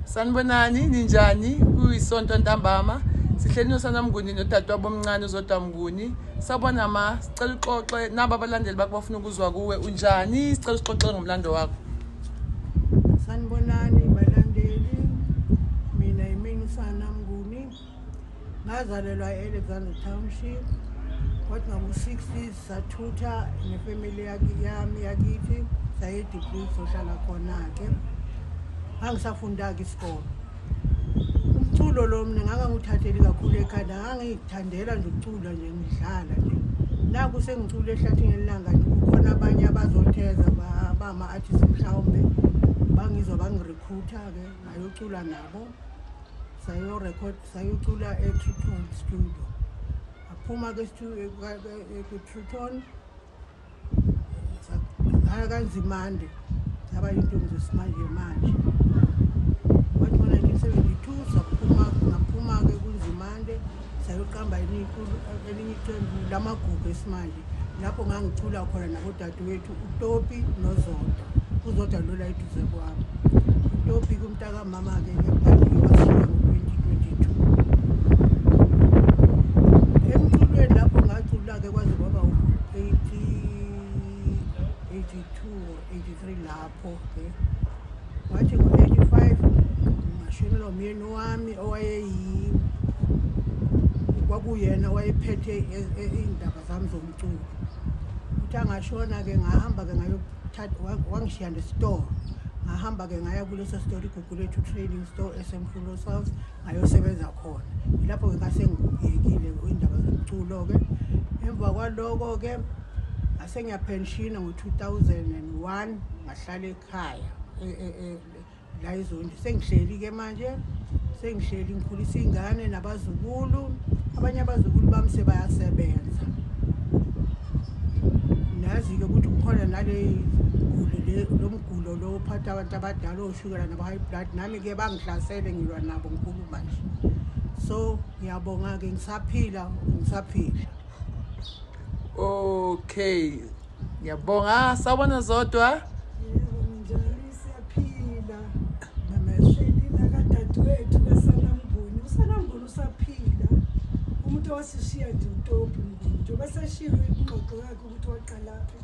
Sanibonani ninjani kuyisonto ntambama sihleli noSanamnguni nodadewabo omncane uZodwa Mnguni sabona sicela uxoxe naba abalandeli bakho bafuna ukuzwa kuwe unjani sicela usixoxe ngomlando wakho. Sanibonani balandeli, mina yimini uSanamnguni ngazalelwa eAlexander Township kodwa ngo-60s sathutha nefamily yami yakithi saye-Diepkloof sohlala khona-ke angisafunda-ke isikole. Umculo lo mina nganganguthatheli kakhulu ekhanda, ngangithandela nje ukucula nje ngidlala nje. Naku sengicula ehlathini elilangani kukhona abanye abazotheza bama-artist mhlawumbe bangizwa bangirecruiter-ke ngayocula nabo sayocula e-Truton Studio. Aphuma-ke ku-Truton ngaya kaNzimande yaba yintombi zesimanje manje. Kwathi ngo-1972 ngaphuma-ke kuNzimande sayoqamba elinye iqembu lamagugu esimanje lapho ngangicula khona nabodadewethu uTopi noZodwa. uZodwa lola eduze kwami. uTopi kumntakamama-ke wasiya ngo-2022. Emculweni lapho ngacula-ke kwaze kwaba u-82 or 83 lapho-ke. Wathi ngo-85 ngashonelwa umyeni wami kwakuyena owayephethe iy'ndaba zami zomculo. Uthi angashona-ke ngahamba-ke wangishiya nesitore. Ngahamba-ke ngaya kuleso store igugu lethu trading store esemfulo South ngayosebenza khona. Yilapho-ke ngase ngiyekile iy'ndaba zomculo-ke. Emva kwaloko-ke ngase ngiyapenshina ngo-2001 ngahlala ekhaya la eZondi. Sengihleli-ke manje ngikhulisa iy'ngane nabazukulu. Abanye abazukulu bami sebayasebenza. Nazi-ke ukuthi kukhona lo mgulo lo uphatha abantu abadala oshukela nabo-high blood. Nami-ke bangihlasele ngilwa nabo ngikhulu manje. So ngiyabonga-ke ngisaphila. Okay, ngiyabonga. Sawubona Zodwa. Yebo njalo siyaphila. Mamehlelina kadadewethu kaSanamnguni. uSanamnguni usaphila. Umuntu owasishiya nje uTopi Mnguni. Njengoba seshiwe ingxoxo yakhe ukuthi waqalaphi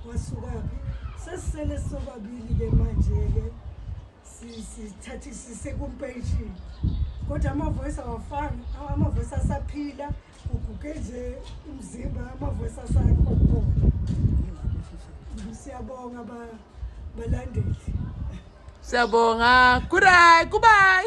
wasukaphi. Sesisele sobabili-ke manje-ke sithathisise kumpenshini. Kodwa amavoice awafani, amavoice asaphila, uguge nje umzimba, amavoice asakhona. Siyabonga balandeli. Siyabonga. Goodbye.